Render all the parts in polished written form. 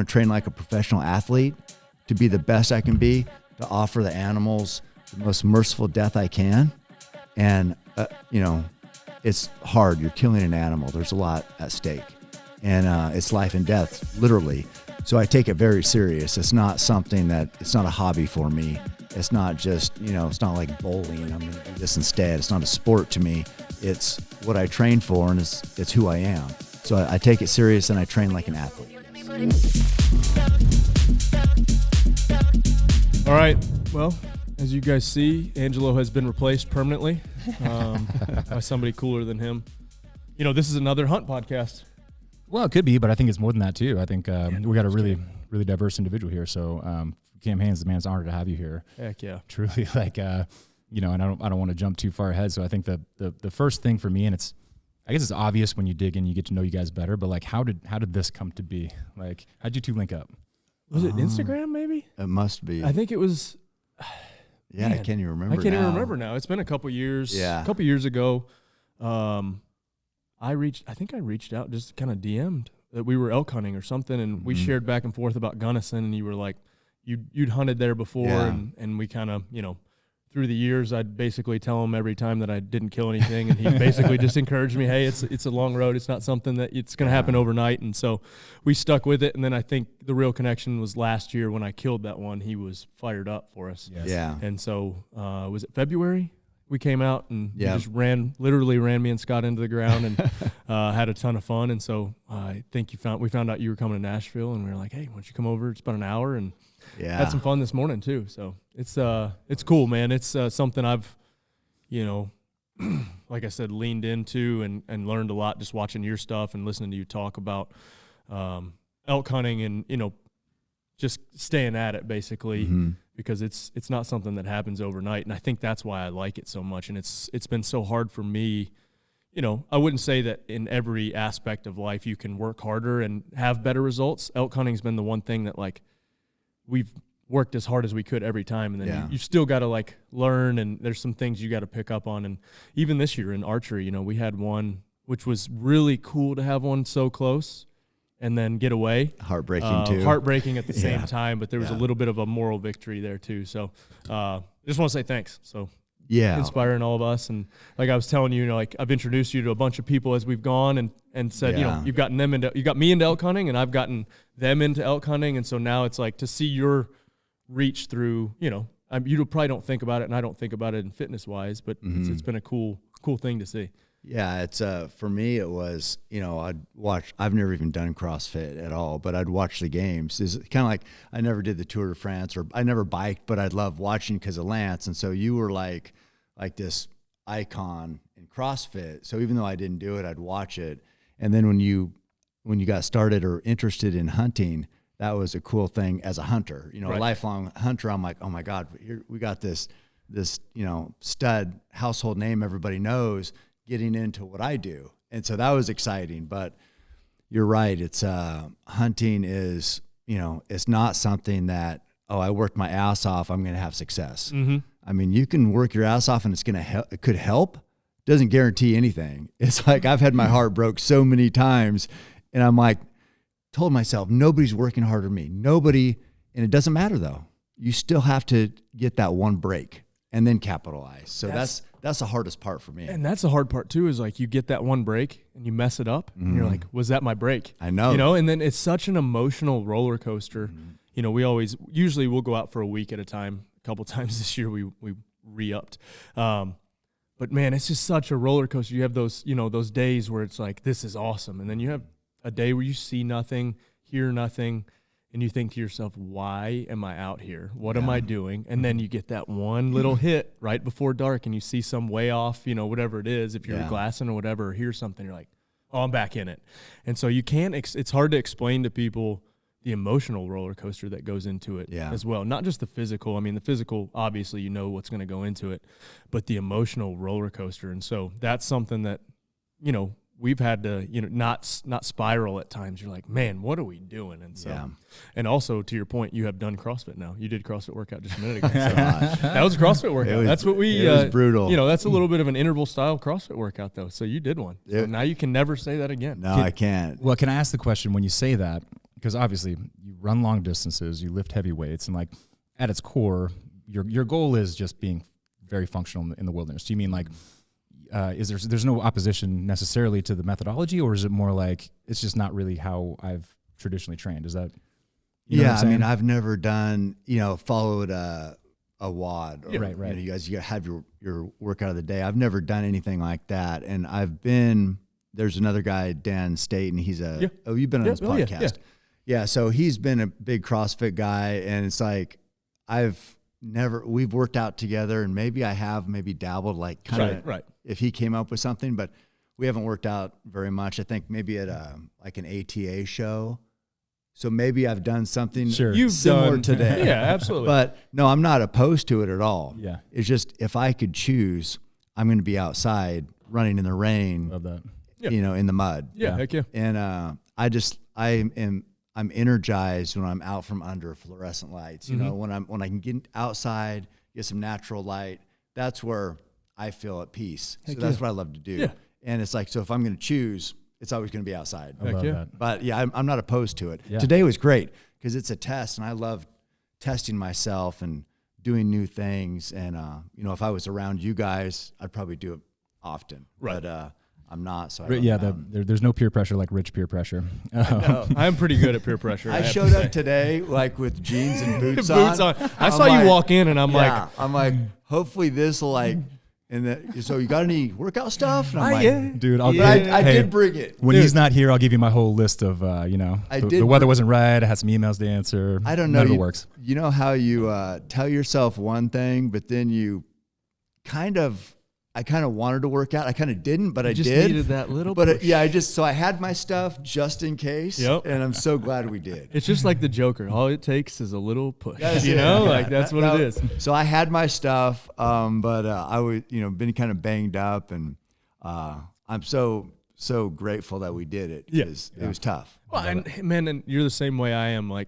want to train like a professional athlete, to be the best I can be, to offer the animals the most merciful death I can. And, it's hard. You're killing an animal. There's a lot at stake. And it's life and death, literally. So I take it very serious. It's not something it's not a hobby for me. It's not just, it's not like bowling. I'm going to do this instead. It's not a sport to me. It's what I train for, and it's who I am. So I take it serious, and I train like an athlete. All right. Well, as you guys see, Angelo has been replaced permanently by somebody cooler than him. This is another hunt podcast. Well, it could be, but I think it's more than that too. I think we got a really diverse individual here. So, COMM-MAYHEM, man, it's an honor to have you here. Heck yeah. Truly, and I don't want to jump too far ahead. So I think the first thing for me, and I guess it's obvious when you dig in, you get to know you guys better. But like, how did this come to be? Like, how'd you two link up? Was it Instagram? Maybe it must be. I think it was. Yeah, man, I can't even remember. I can't even remember now. It's been a couple years. Yeah, a couple years ago. I think I reached out, just kind of DM'd that we were elk hunting or something, and we shared back and forth about Gunnison, and you were like, you'd hunted there before, and we kind of, through the years, I'd basically tell him every time that I didn't kill anything, and he basically just encouraged me, hey, it's a long road, it's not something that it's going to happen overnight, and so we stuck with it, and then I think the real connection was last year when I killed that one. He was fired up for us. Yes. Yeah. And so was it February? We came out and we just literally ran me and Scott into the ground and had a ton of fun. And so I think we found out you were coming to Nashville, and we were like, hey, why don't you come over? It's about an hour, and had some fun this morning too. So it's cool, man. It's something I've, like I said, leaned into and learned a lot just watching your stuff and listening to you talk about elk hunting and, just staying at it basically. Because it's not something that happens overnight, and I think that's why I like it so much. And it's been so hard for me. I wouldn't say that in every aspect of life you can work harder and have better results. Elk hunting's been the one thing that we've worked as hard as we could every time, and then you still got to learn, and there's some things you got to pick up on. And even this year in archery, we had one which was really cool to have one so close and then get away. Heartbreaking too. Heartbreaking at the same time, but there was a little bit of a moral victory there too. So just want to say thanks. So inspiring all of us. And like I was telling you, I've introduced you to a bunch of people as we've gone and said, you've gotten you got me into elk hunting, and I've gotten them into elk hunting. And so now it's to see your reach through, you probably don't think about it, and I don't think about it in fitness wise, but it's been a cool thing to see. Yeah, it's for me it was, I'd watch. I've never even done CrossFit at all, but I'd watch the games. It's kind of like I never did the Tour de France, or I never biked, but I'd love watching because of Lance. And so you were like this icon in CrossFit. So even though I didn't do it, I'd watch it. And then when you got started or interested in hunting, that was a cool thing as a hunter. A lifelong hunter. I'm like, oh my God, here we got this stud household name everybody knows, getting into what I do. And so that was exciting. But you're right. It's hunting is, it's not something that, I worked my ass off, I'm going to have success. I mean, you can work your ass off and it's going to help. It could help. Doesn't guarantee anything. It's like I've had my heart broke so many times, and I'm told myself, nobody's working harder than me. Nobody. And it doesn't matter though. You still have to get that one break and then capitalize. So that's the hardest part for me. And that's the hard part too, is you get that one break and you mess it up and you're like, was that my break? I know. And then it's such an emotional roller coaster. Usually we'll go out for a week at a time. A couple times this year we re-upped. But man, it's just such a roller coaster. You have those, those days where it's this is awesome. And then you have a day where you see nothing, hear nothing, and you think to yourself, why am I out here? What am I doing? And then you get that one little hit right before dark, and you see some way off, whatever it is, if you're glassing or whatever, or hear something, you're like, oh, I'm back in it. And so you can't, it's hard to explain to people the emotional roller coaster that goes into it as well. Not just the physical. I mean, the physical, obviously, what's going to go into it, but the emotional roller coaster. And so that's something that, we've had to, not spiral at times. You're like, man, what are we doing? And so, and also to your point, you have done CrossFit now. You did CrossFit workout just a minute ago. So that was a CrossFit workout. That's what we, it was brutal. That's a little bit of an interval style CrossFit workout though. So you did one. So now you can never say that again. No, I can't. Well, can I ask the question, when you say that, because obviously you run long distances, you lift heavy weights, and like at its core, your goal is just being very functional in the wilderness. Do you mean like, there's no opposition necessarily to the methodology, or is it more like it's just not really how I've traditionally trained? Is that, yeah, I mean, I've never done, followed a WOD. Or, right. You guys, you have your workout of the day. I've never done anything like that. And there's another guy, Dan Staten. He's you've been on his podcast. Yeah. So he's been a big CrossFit guy. And it's like, we've worked out together, and maybe I have dabbled, like kind of if he came up with something, but we haven't worked out very much. I think maybe at like an ATA show. So maybe I've done something similar today. Yeah, absolutely. But no, I'm not opposed to it at all. Yeah. It's just, if I could choose, I'm going to be outside running in the rain. Love that. In the mud. Yeah, heck yeah. And I'm energized when I'm out from under fluorescent lights. When I can get outside, get some natural light, that's where I feel at peace. So that's what I love to do. Yeah. And it's like, so if I'm going to choose, it's always going to be outside. I love that. But yeah, I'm not opposed to it. Yeah. Today was great because it's a test, and I love testing myself and doing new things. And if I was around you guys, I'd probably do it often. Right. But I'm not. So there's no peer pressure like Rich peer pressure. I'm pretty good at peer pressure. I showed up today like with jeans and boots on. I saw you walk in, and I'm like, hopefully this will like. And so you got any workout stuff? And I'm like, dude, I did bring it. When he's not here, I'll give you my whole list of, the weather wasn't right. I had some emails to answer. I don't know. None of it works. You know how you tell yourself one thing, but then you I kind of wanted to work out. I kind of didn't, but I just did. Needed that little But push. so I had my stuff just in case. Yep. And I'm so glad we did. It's just like the Joker. All it takes is a little push. That's that's what it is. So I had my stuff, but I was, been kind of banged up, and I'm so grateful that we did it because it was tough. Well, and you're the same way I am. Like,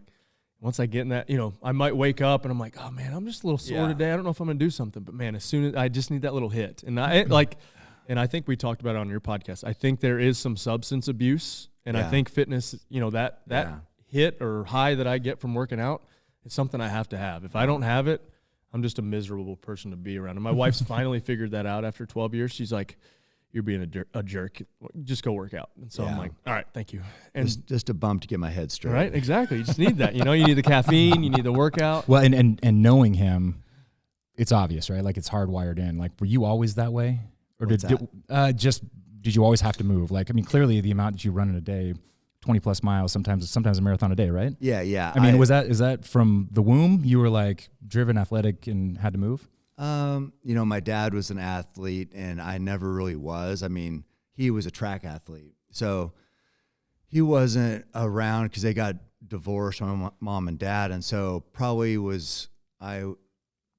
once I get in that, I might wake up and I'm like, oh man, I'm just a little sore today. I don't know if I'm gonna do something, but man, as soon as I just need that little hit, and and I think we talked about it on your podcast. I think there is some substance abuse, and I think fitness, that hit or high that I get from working out is something I have to have. If I don't have it, I'm just a miserable person to be around. And my wife's finally figured that out after 12 years. She's like, you're being a jerk. Just go work out. And so I'm like, all right, thank you. And just a bump to get my head straight. Right, exactly. You just need that. You need the caffeine. You need the workout. Well, and knowing him, it's obvious, right? Like, it's hardwired in. Like, were you always that way, or did you always have to move? Like, I mean, clearly the amount that you run in a day, 20 plus miles, sometimes a marathon a day, right? Yeah. I mean, is that from the womb? You were like driven, athletic, and had to move? My dad was an athlete, and I never really was. I mean, he was a track athlete, so he wasn't around because they got divorced, my mom and dad, and so probably was I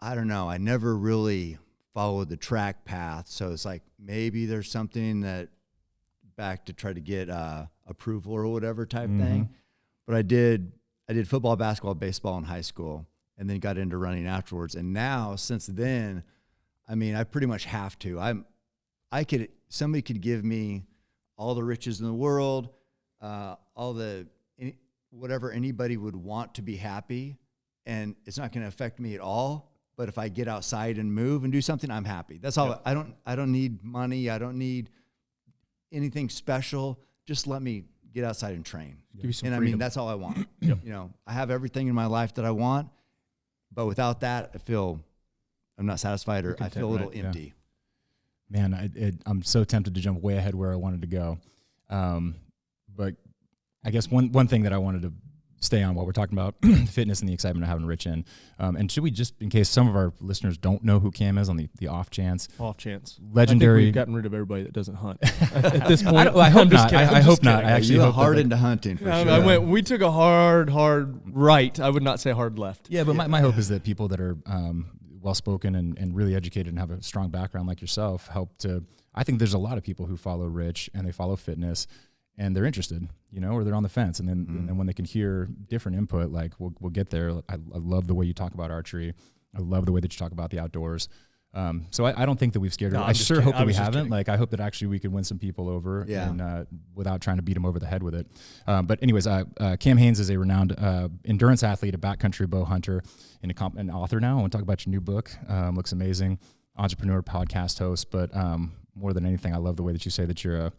don't know. I never really followed the track path, so it's like maybe there's something that back to try to get approval or whatever type thing. But I did football, basketball, baseball in high school, and then got into running afterwards. And now, since then, I mean, I pretty much have to. Somebody could give me all the riches in the world, whatever anybody would want to be happy, and it's not going to affect me at all. But if I get outside and move and do something, I'm happy. That's all. Yep. I don't need money. I don't need anything special. Just let me get outside and train. Give you some freedom. I mean, that's all I want. Yep. I have everything in my life that I want. But without that, I'm not satisfied, or I feel a little empty. Yeah. Man, I'm so tempted to jump way ahead where I wanted to go. But I guess one thing that I wanted to stay on while we're talking about fitness and the excitement of having Rich in. And should we just, in case some of our listeners don't know who Cam is, on the off chance? Legendary. I think we've gotten rid of everybody that doesn't hunt at this point. I hope not. I hope not. I actually hope hard into hunting for sure. We took a hard right. I would not say hard left. Yeah, but my hope is that people that are well-spoken and really educated and have a strong background like yourself help to. I think there's a lot of people who follow Rich and they follow fitness, and they're interested, or they're on the fence. And then when they can hear different input, like we'll get there. I love the way you talk about archery. I love the way that you talk about the outdoors. So I don't think that we've scared her. No, I sure hope that we haven't. kidding. Like, I hope that actually we could win some people over Yeah. and without trying to beat them over the head with it. But anyways, Cam Haines is a renowned endurance athlete, a backcountry bow hunter, and an author now. I want to talk about your new book. Looks amazing. Entrepreneur, podcast host. But more than anything, I love the way that you say that you're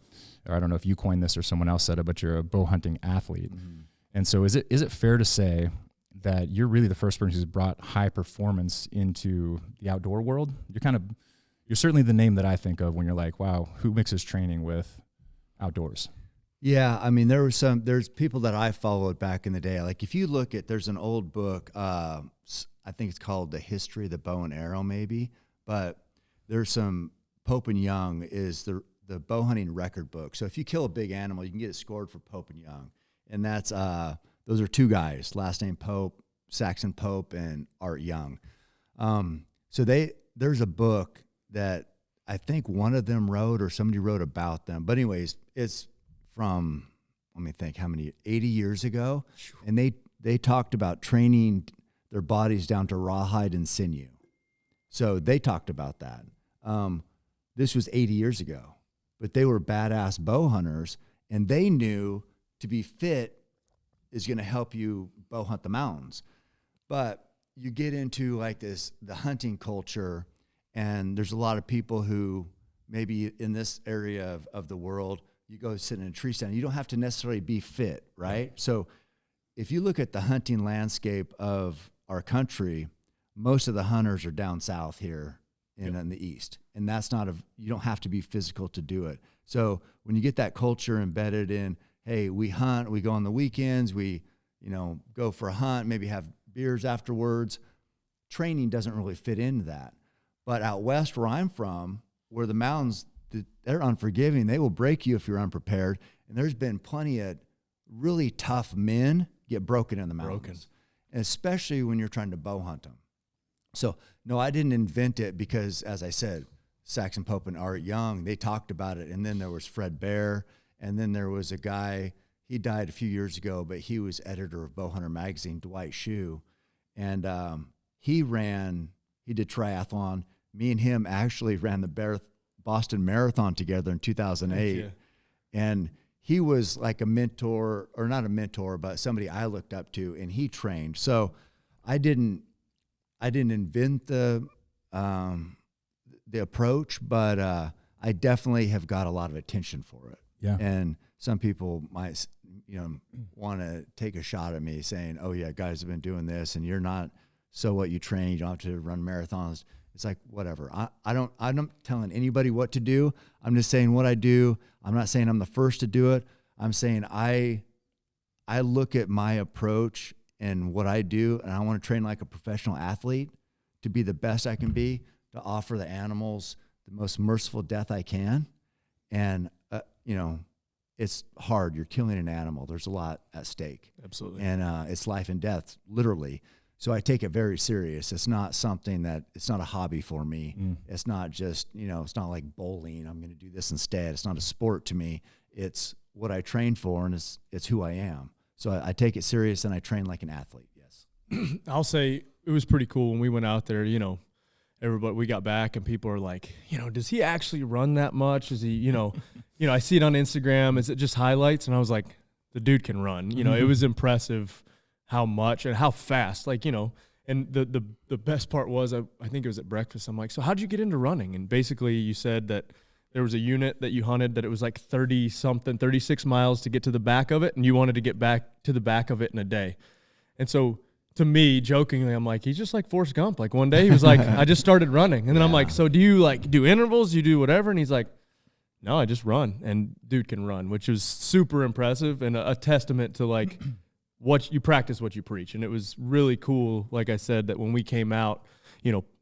or I don't know if you coined this or someone else said it, but you're a bow hunting athlete. Mm-hmm. And so is it fair to say that you're really the first person who's brought high performance into the outdoor world? You're certainly the name that I think of when you're like, wow, who mixes training with outdoors? Yeah, I mean, there's people that I followed back in the day. Like if you look at, there's an old book, I think it's called The History of the Bow and Arrow maybe, but there's some, Pope and Young is the bow hunting record book. So if you kill a big animal, you can get it scored for Pope and Young. And that's, those are two guys, last name Pope, Saxon Pope and Art Young. So there's a book that I think one of them wrote or somebody wrote about them. But anyways, it's from, let me think how many, 80 years ago. And they talked about training their bodies down to rawhide and sinew. So they talked about that. This was 80 years ago, but they were badass bow hunters and they knew to be fit is going to help you bow hunt the mountains. But you get into like the hunting culture, and there's a lot of people who maybe in this area of the world, you go sit in a tree stand, you don't have to necessarily be fit, right? So if you look at the hunting landscape of our country, most of the hunters are down south here in the east. And that's you don't have to be physical to do it. So when you get that culture embedded in, hey, we hunt, we go on the weekends, we, go for a hunt, maybe have beers afterwards. Training doesn't really fit into that. But out west where I'm from, where the mountains, they're unforgiving. They will break you if you're unprepared. And there's been plenty of really tough men get broken in the mountains, especially when you're trying to bow hunt them. So, no, I didn't invent it because, as I said, Saxon Pope and Art Young, they talked about it. And then there was Fred Bear. And then there was a guy, he died a few years ago, but he was editor of Bow Hunter magazine, Dwight Shue. And he did triathlon. Me and him actually ran the Boston Marathon together in 2008. Yeah. And he was like a mentor, or not a mentor, but somebody I looked up to, and he trained. So I didn't invent the approach, but I definitely have got a lot of attention for it. Yeah. And some people might, want to take a shot at me saying, oh yeah, guys have been doing this and you're not, so what, you train, you don't have to run marathons. It's like, whatever. I'm not telling anybody what to do. I'm just saying what I do. I'm not saying I'm the first to do it. I'm saying I look at my approach and what I do, and I want to train like a professional athlete to be the best I can be, to offer the animals the most merciful death I can. And, it's hard. You're killing an animal. There's a lot at stake. Absolutely. And it's life and death, literally. So I take it very serious. It's not something it's not a hobby for me. It's not just, it's not like bowling. I'm going to do this instead. It's not a sport to me. It's what I train for, and it's who I am. So I take it serious, and I train like an athlete, yes. I'll say it was pretty cool when we went out there, everybody, we got back and people are like, does he actually run that much? Is he, I see it on Instagram. Is it just highlights? And I was like, the dude can run. It was impressive how much and how fast, and the best part was, I think it was at breakfast. I'm like, so how'd you get into running? And basically you said that there was a unit that you hunted that it was like 36 miles to get to the back of it. And you wanted to get back to the back of it in a day. And so to me, jokingly, I'm like, he's just like Forrest Gump. Like one day he was like, I just started running. And then I'm like, so do you do intervals? You do whatever? And he's like, no, I just run. And dude can run, which was super impressive and a testament to like what you practice, what you preach. And it was really cool. Like I said, that when we came out,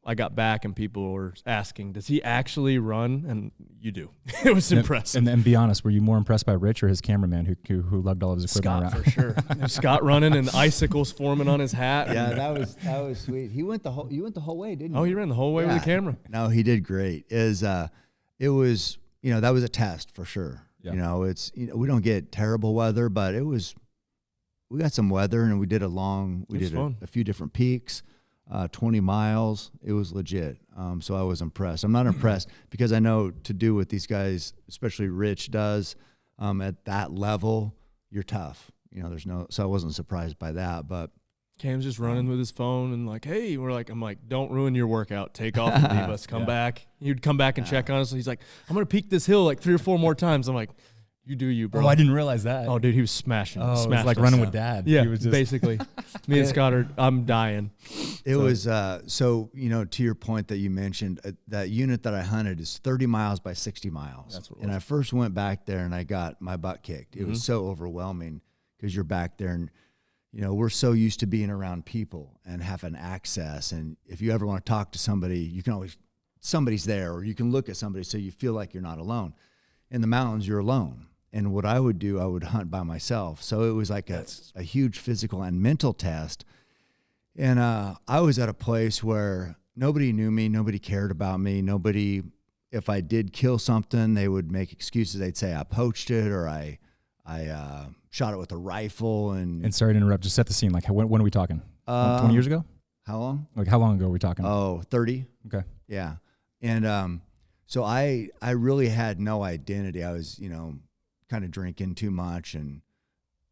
I got back and people were asking, does he actually run? And you do. It was impressive. And be honest, were you more impressed by Rich or his cameraman who lugged all of his equipment Scott, around? for sure. Scott running and icicles forming on his hat. Yeah, that was sweet. You went the whole way, didn't you? Oh, he ran the whole way with the camera. No, he did great. It was, that was a test for sure. Yeah. We don't get terrible weather, but we got some weather, and we did a few different peaks. 20 miles. It was legit. So I was impressed. I'm not impressed because I know to do what these guys, especially Rich, does at that level, you're tough. You know, so I wasn't surprised by that. But Cam's just running with his phone and like, hey, I'm like, don't ruin your workout. Take off and leave us. Come back. He'd come back and check on us. He's like, I'm going to peak this hill like 3 or 4 more times. I'm like, you do you, bro. Oh, I didn't realize that. Oh, dude, he was smashing. Oh, it was smashed like us. running with dad. Yeah, He was just basically. Me and Scott I'm dying. it was, so, you know, to your point that you mentioned, that unit that I hunted is 30 miles by 60 miles. That's what it and was. I first went back there and I got my butt kicked. It was so overwhelming because you're back there and, you know, we're so used to being around people and having access. And if you ever want to talk to somebody, you can always, somebody's there, or you can look at somebody so you feel like you're not alone. In the mountains, you're alone. And what I would do, I would hunt by myself. So it was like a huge physical and mental test. And I was at a place where nobody knew me, nobody cared about me, nobody, if I did kill something, they would make excuses. They'd say I poached it or I shot it with a rifle. And sorry to interrupt, just set the scene. Like, when are we talking? 20 years ago? How long? Like, how long ago are we talking? Oh, 30. Okay. Yeah. And so I really had no identity. I was, you know, kind of drinking too much and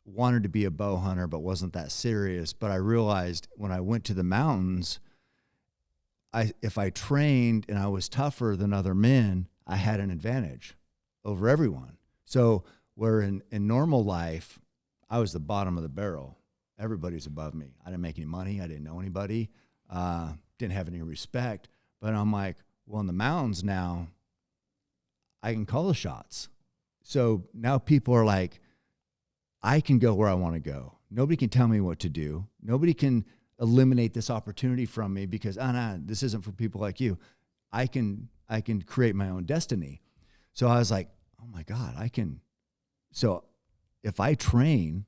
wanted to be a bow hunter, but wasn't that serious. But I realized when I went to the mountains, if I trained and I was tougher than other men, I had an advantage over everyone. So where in normal life, I was the bottom of the barrel. Everybody's above me. I didn't make any money. I didn't know anybody. Didn't have any respect. But I'm like, well, in the mountains now, I can call the shots. So now people are like, I can go where I want to go. Nobody can tell me what to do. Nobody can eliminate this opportunity from me because, no, this isn't for people like you. I can create my own destiny. So I was like, oh my God, I can. So if I train,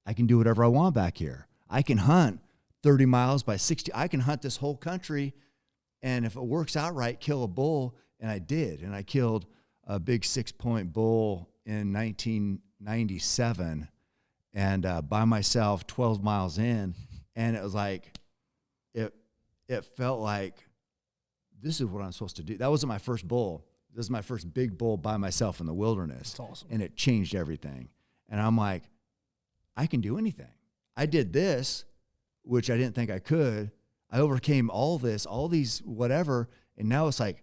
I can do whatever I want back here. I can hunt 30 miles by 60. I can hunt this whole country. And if it works out right, kill a bull. And I did. And I killed a big 6-point bull in 1997 and by myself 12 miles in. And it was like, it felt like this is what I'm supposed to do. That wasn't my first bull. This is my first big bull by myself in the wilderness. That's awesome. And it changed everything. And I'm like, I can do anything. I did this, which I didn't think I could. I overcame all this, all these whatever. And now it's like,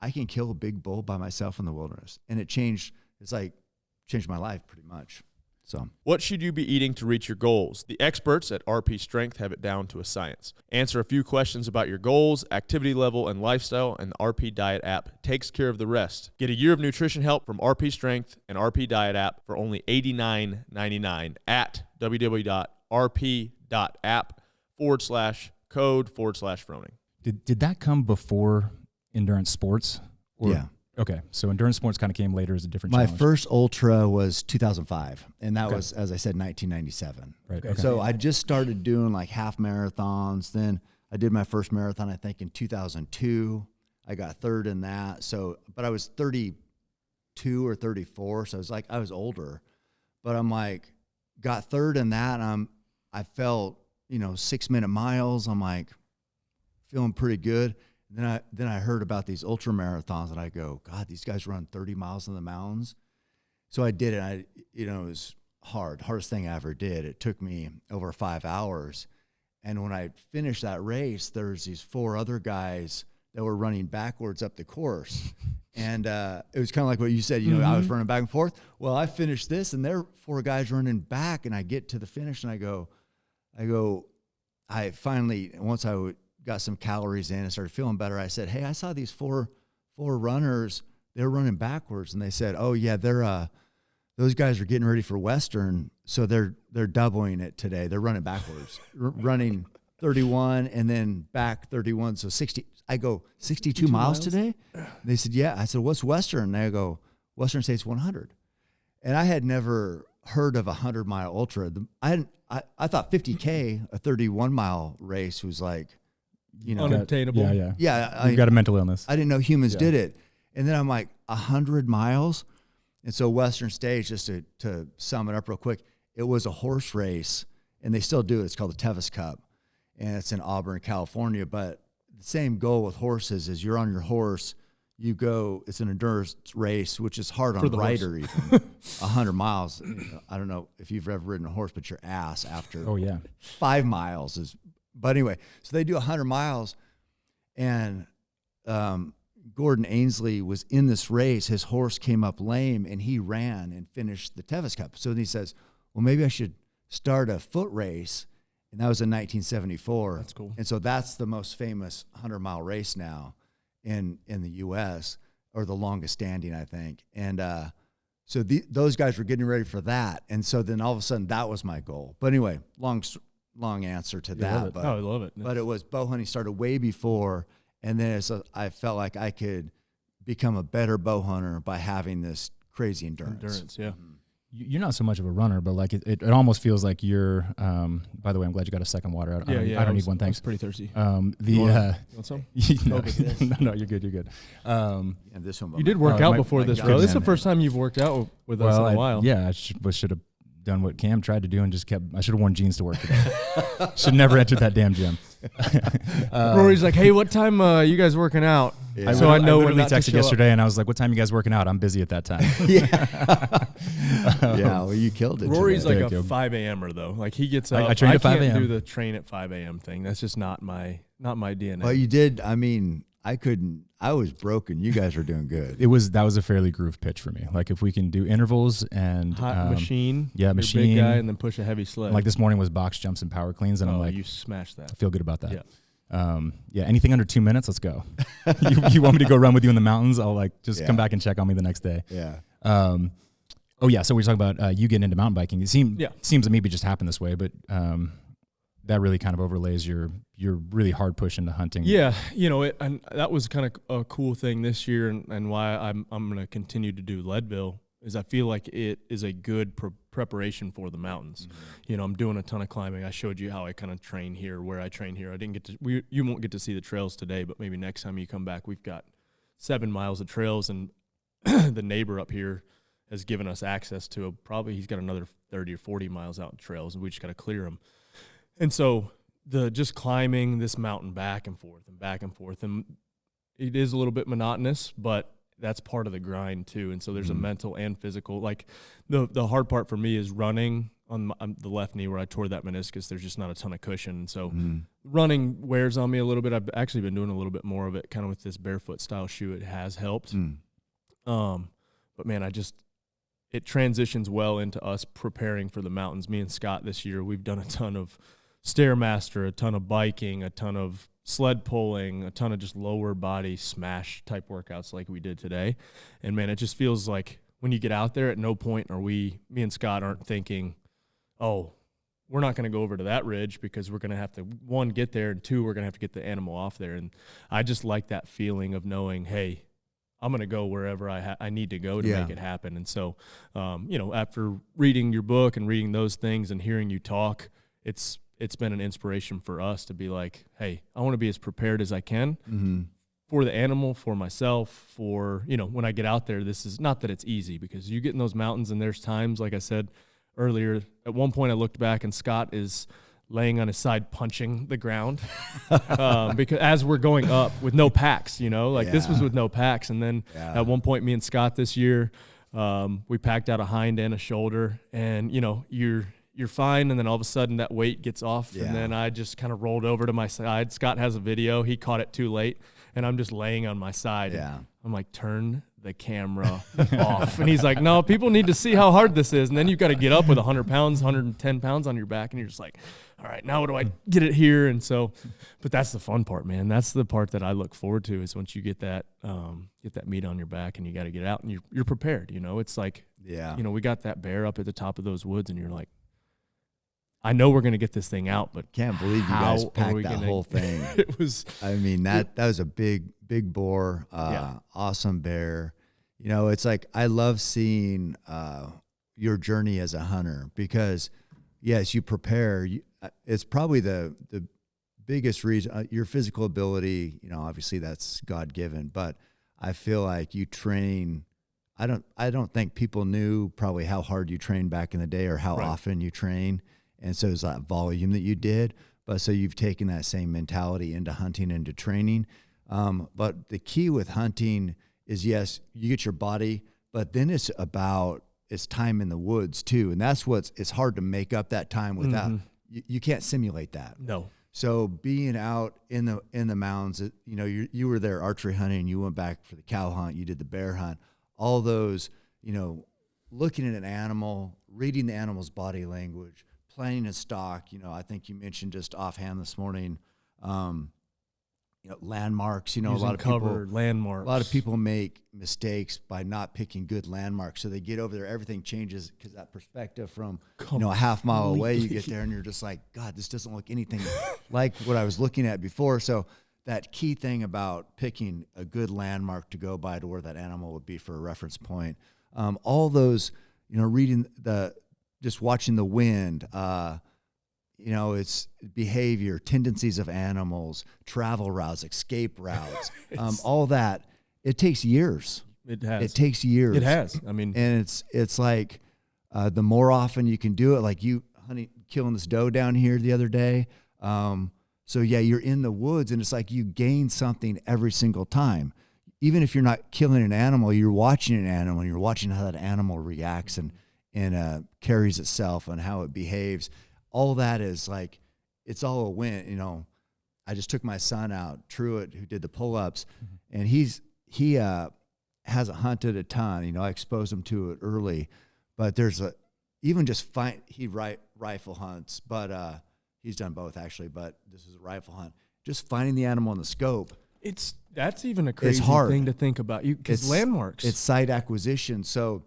I can kill a big bull by myself in the wilderness. And it changed my life pretty much. So, what should you be eating to reach your goals? The experts at RP Strength have it down to a science. Answer a few questions about your goals, activity level, and lifestyle, and the RP Diet app takes care of the rest. Get a year of nutrition help from RP Strength and RP Diet app for only $89.99 at www.rp.app/code/Froning. Did that come before endurance sports? yeah. Okay, so endurance sports kind of came later as a different My challenge. first ultra was 2005, and that was, as I said, 1997. Right. Okay. So I just started doing like half marathons. Then I did my first marathon, I think, in 2002. I got third in that. So, but I was 32 or 34, so I was older. But I'm like, got third in that, and I felt, 6-minute miles. I'm like, feeling pretty good. Then I heard about these ultra marathons, and I go, God, these guys run 30 miles in the mountains. So I did it. It was hardest thing I ever did. It took me over 5 hours. And when I finished that race, there's these 4 other guys that were running backwards up the course. And it was kind of like what you said, I was running back and forth. Well, I finished this, and there are 4 guys running back, and I get to the finish, and I finally, once I got some calories in and started feeling better, I said, hey, I saw these four runners. They're running backwards. And they said, oh, yeah, those guys are getting ready for Western, so they're doubling it today. They're running backwards, running 31 and then back 31, so 60. I go, 62 miles today? They said, yeah. I said, what's Western? And they go, Western State's 100. And I had never heard of a 100-mile ultra. I thought 50K, a 31-mile race, was like, unattainable. Yeah. You've got a mental illness. I didn't know humans did it. And then I'm like, 100 miles? And so Western States, just to sum it up real quick, it was a horse race, and they still do it. It's called the Tevis Cup. and it's in Auburn, California. But the same goal with horses is you're on your horse, you go, it's an endurance race, which is hard on a rider even. 100 miles. I don't know if you've ever ridden a horse, but your ass after 5 miles is, but anyway, so they do 100 miles, and Gordon Ainsley was in this race. His horse came up lame, and he ran and finished the Tevis Cup. So then he says, well, maybe I should start a foot race. And that was in 1974. That's cool. And so that's the most famous 100-mile race now in the U.S., or the longest standing, I think. And so those guys were getting ready for that. And so then all of a sudden that was my goal. But anyway, long answer to that. But, I love it. But it was bow hunting started way before. And then I felt like I could become a better bow hunter by having this crazy endurance. Yeah. Mm-hmm. You're not so much of a runner, but like it almost feels like you're. By the way, I'm glad you got a second water. I don't need one. Thanks. I was pretty thirsty. You want some? No, you're good. You're good. And this one. You did work out before this, bro. This is the first time you've worked out with us in a while. Yeah, I should have done what Cam tried to do and just kept. I should have worn jeans to work today. Should never entered that damn gym. Rory's like, hey, what time you guys working out? Yeah. So I know when when we not to texted show yesterday, up. and I was like, "What time you guys working out?" I'm busy at that time. Yeah, well, you killed it. Rory's today. like a 5 a.m.er though. Like he gets up. I train at 5 can't a.m. do the train at 5 a.m. thing. That's just not my DNA. Well, you did. I mean, I couldn't. I was broken. You guys were doing good. That was a fairly groove pitch for me. Like if we can do intervals and machine, yeah, machine, big guy, and then push a heavy sled. Like this morning was box jumps and power cleans, and I'm like, you smashed that. I feel good about that. Yeah. Anything under 2 minutes, let's go. you want me to go run with you in the mountains? I'll come back and check on me the next day. Yeah. So we're talking about you getting into mountain biking. It seems to me it just happened this way, but that really kind of overlays your really hard push into hunting. Yeah, and that was kind of a cool thing this year, and why I'm going to continue to do Leadville is I feel like it is a good preparation for the mountains. Mm-hmm. I'm doing a ton of climbing. I showed you how I kind of train here, where I train here. I didn't get to. You won't get to see the trails today, but maybe next time you come back, we've got 7 miles of trails, and the neighbor up here has given us access to he's got another 30 or 40 miles out in trails, and we just got to clear them. And so just climbing this mountain back and forth, and it is a little bit monotonous, but that's part of the grind too. And so there's a mental and physical. Like the hard part for me is running on the left knee where I tore that meniscus. There's just not a ton of cushion. And so running wears on me a little bit. I've actually been doing a little bit more of it kind of with this barefoot style shoe. It has helped. But man, it transitions well into us preparing for the mountains. Me and Scott this year, we've done a ton of Stairmaster, a ton of biking, a ton of sled pulling, a ton of just lower body smash type workouts like we did today. And man, it just feels like when you get out there, at no point are me and Scott aren't thinking, oh, we're not going to go over to that ridge because we're going to have to, 1, get there, and 2, we're going to have to get the animal off there. And I just like that feeling of knowing, hey, I'm going to go wherever I need to go to make it happen. And so, after reading your book and reading those things and hearing you talk, it's been an inspiration for us to be like, hey, I want to be as prepared as I can for the animal, for myself, for, when I get out there. This is not that it's easy, because you get in those mountains and there's times, like I said earlier, at one point I looked back and Scott is laying on his side punching the ground because as we're going up with no packs, this was with no packs. And then at one point, me and Scott this year, we packed out a hind and a shoulder, and you're fine, and then all of a sudden that weight gets off, and then I just kind of rolled over to my side. Scott has a video. He caught it too late, and I'm just laying on my side. Yeah. I'm like, turn the camera off. And he's like, no, people need to see how hard this is. And then you've got to get up with 100 pounds, 110 pounds on your back, and you're just like, all right, now what do I get it here? And so, but that's the fun part, man. That's the part that I look forward to, is once you get that meat on your back and you got to get out and you're prepared. It's like, we got that bear up at the top of those woods, and you're like, I know we're going to get this thing out, but can't believe you guys packed that whole thing. It was, I mean, that was a big boar, awesome bear. It's like, I love seeing your journey as a hunter, because yes, you prepare. It's probably the biggest reason, your physical ability, obviously that's God given, but I feel like you train. I don't think people knew probably how hard you trained back in the day, or how often you train. And so it's that volume that you did. but so you've taken that same mentality into hunting, into training. But the key with hunting is, yes, you get your body, but then it's time in the woods too. And that's it's hard to make up that time without, you can't simulate that. No. So being out in the mountains, you were there archery hunting, you went back for the cow hunt, you did the bear hunt, all those, looking at an animal, reading the animal's body language, planning a stalk. I think you mentioned just offhand this morning, landmarks. A lot of people make mistakes by not picking good landmarks. So they get over there, everything changes because that perspective from a half mile away, you get there and you're just like, God, this doesn't look anything like what I was looking at before. So that key thing about picking a good landmark to go by to where that animal would be for a reference point. All those, reading just watching the wind, it's behavior, tendencies of animals, travel routes, escape routes, all that. It takes years. It has. It takes years. It has. I mean, and it's like the more often you can do it, like you killing this doe down here the other day. So yeah, you're in the woods, and it's like you gain something every single time. Even if you're not killing an animal, you're watching an animal, and you're watching how that animal reacts and carries itself and how it behaves. All that is like, it's all a win. I just took my son out, Truett, who did the pull-ups, and he hasn't hunted a ton. I exposed him to it early, but he rifle hunts, but he's done both actually, but this is a rifle hunt. Just finding the animal in the scope. That's even a crazy thing to think about. Because landmarks. It's site acquisition. So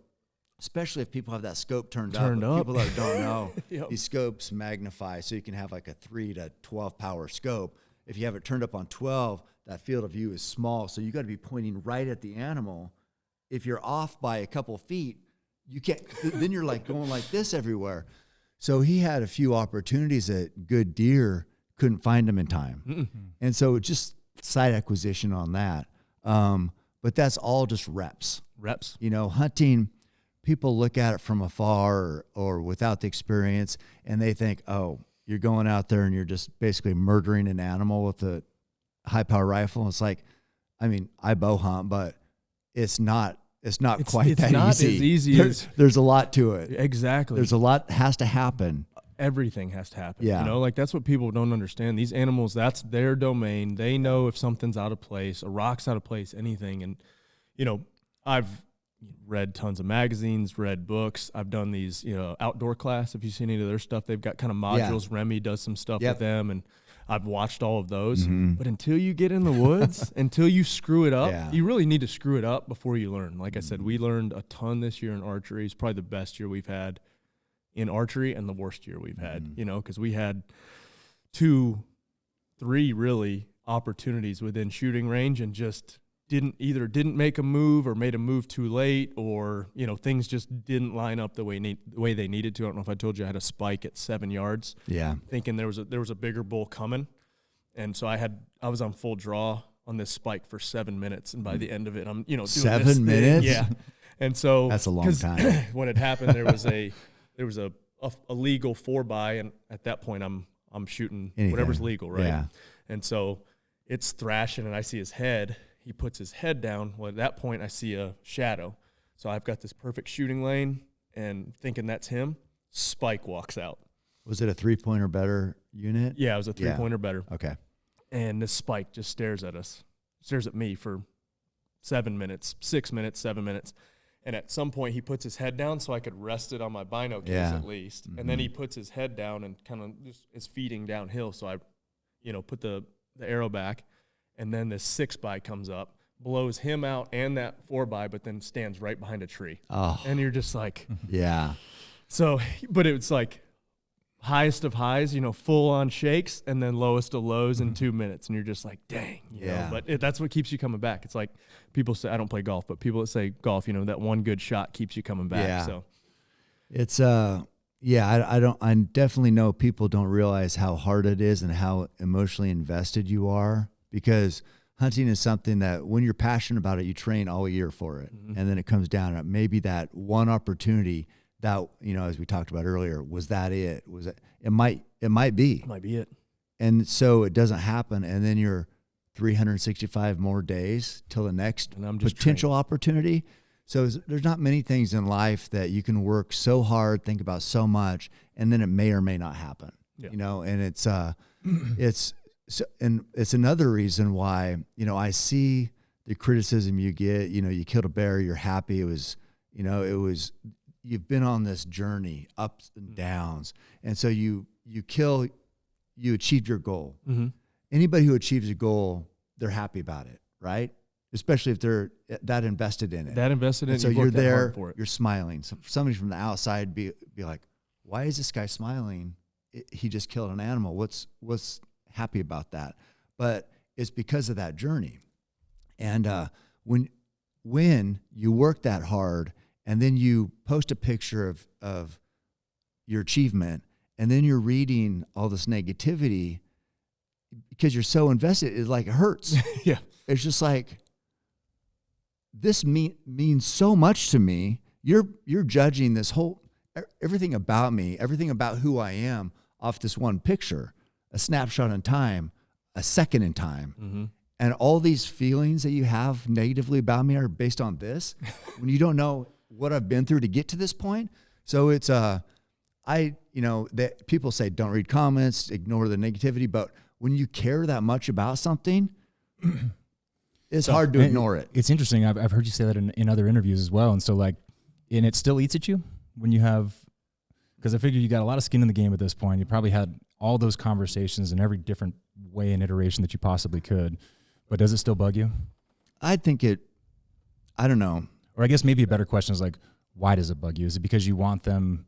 especially if people have that scope turned up. People that don't know, Yep. These scopes magnify, so you can have like a 3 to 12 power scope. If you have it turned up on 12, that field of view is small, so you got to be pointing right at the animal. If you're off by a couple feet, you can't. Then you're like going like this everywhere. So he had a few opportunities that good deer couldn't find them in time, and so just site acquisition on that. But that's all just reps. Hunting. People look at it from afar or without the experience, and they think, oh, you're going out there and you're just basically murdering an animal with a high-power rifle. And it's like, I bow hunt, but it's not quite that easy. It's not as easy as... There's a lot to it. Exactly. There's a lot has to happen. Everything has to happen. Yeah. That's what people don't understand. These animals, that's their domain. They know if something's out of place, a rock's out of place, anything. And, I've read tons of magazines, read books. I've done these, outdoor class. If you've seen any of their stuff, they've got kind of modules. Yeah. Remy does some stuff with them, and I've watched all of those. But until you get in the woods, until you screw it up, you really need to screw it up before you learn. Like I said, we learned a ton this year in archery. It's probably the best year we've had in archery and the worst year we've had, because we had 2-3 really opportunities within shooting range and just didn't make a move or made a move too late, or things just didn't line up the way they needed to. I don't know if I told you I had a spike at 7 yards. Yeah, thinking there was a bigger bull coming, and so I was on full draw on this spike for 7 minutes, and by the end of it, I'm doing 7 minutes. Yeah, and so that's a long time. When it happened, there was a legal 4x, and at that point I'm shooting whatever's legal, right? Yeah, and so it's thrashing, and I see his head. He puts his head down. Well, at that point, I see a shadow. So I've got this perfect shooting lane, and thinking that's him, Spike walks out. Was it a 3-point or better unit? Yeah, it was a 3-point or better. Okay. And this Spike just stares at me for 7 minutes, 6 minutes, 7 minutes. And at some point, he puts his head down so I could rest it on my bino case at least. And then he puts his head down and kind of just is feeding downhill. So I, put the arrow back. And then this 6x comes up, blows him out and that 4x, but then stands right behind a tree. Oh. And you're just like... Yeah. So, but it's like highest of highs, full on shakes, and then lowest of lows in 2 minutes. And you're just like, dang. You know? But that's what keeps you coming back. It's like people say, I don't play golf, but people that say golf, that one good shot keeps you coming back. Yeah. So it's, I definitely know people don't realize how hard it is and how emotionally invested you are. Because hunting is something that when you're passionate about it, you train all year for it. And then it comes down to maybe that one opportunity that, as we talked about earlier, was that it? Was it? It might be. Might be it. and so it doesn't happen. And then you're 365 more days till the next potential opportunity. So there's not many things in life that you can work so hard, think about so much, and then it may or may not happen. Yeah. You know, and it's another reason why, you know, I see the criticism you get. You know, you killed a bear, you're happy. You've been on this journey, ups and downs, and so you achieved your goal. Mm-hmm. Anybody who achieves a goal, they're happy about it, right? Especially if they're that invested in it. And so you're there, for it. you're smiling. So somebody from the outside be like, why is this guy smiling? He just killed an animal. What's happy about that? But it's because of that journey. And when you work that hard and then you post a picture of your achievement and then you're reading all this negativity because you're so invested, it hurts. Yeah. It's just like, this means so much to me. You're judging this whole, everything about me, everything about who I am off this one picture, a snapshot in time, a second in time. Mm-hmm. And all these feelings that you have negatively about me are based on this when you don't know what I've been through to get to this point. So it's, that people say, don't read comments, ignore the negativity. But when you care that much about something, it's hard to ignore it. It's interesting. I've heard you say that in other interviews as well. And so and it still eats at you when you have, because I figure you got a lot of skin in the game at this point. You probably had all those conversations in every different way and iteration that you possibly could. But does it still bug you? I don't know. Or I guess maybe a better question is why does it bug you? Is it because you want them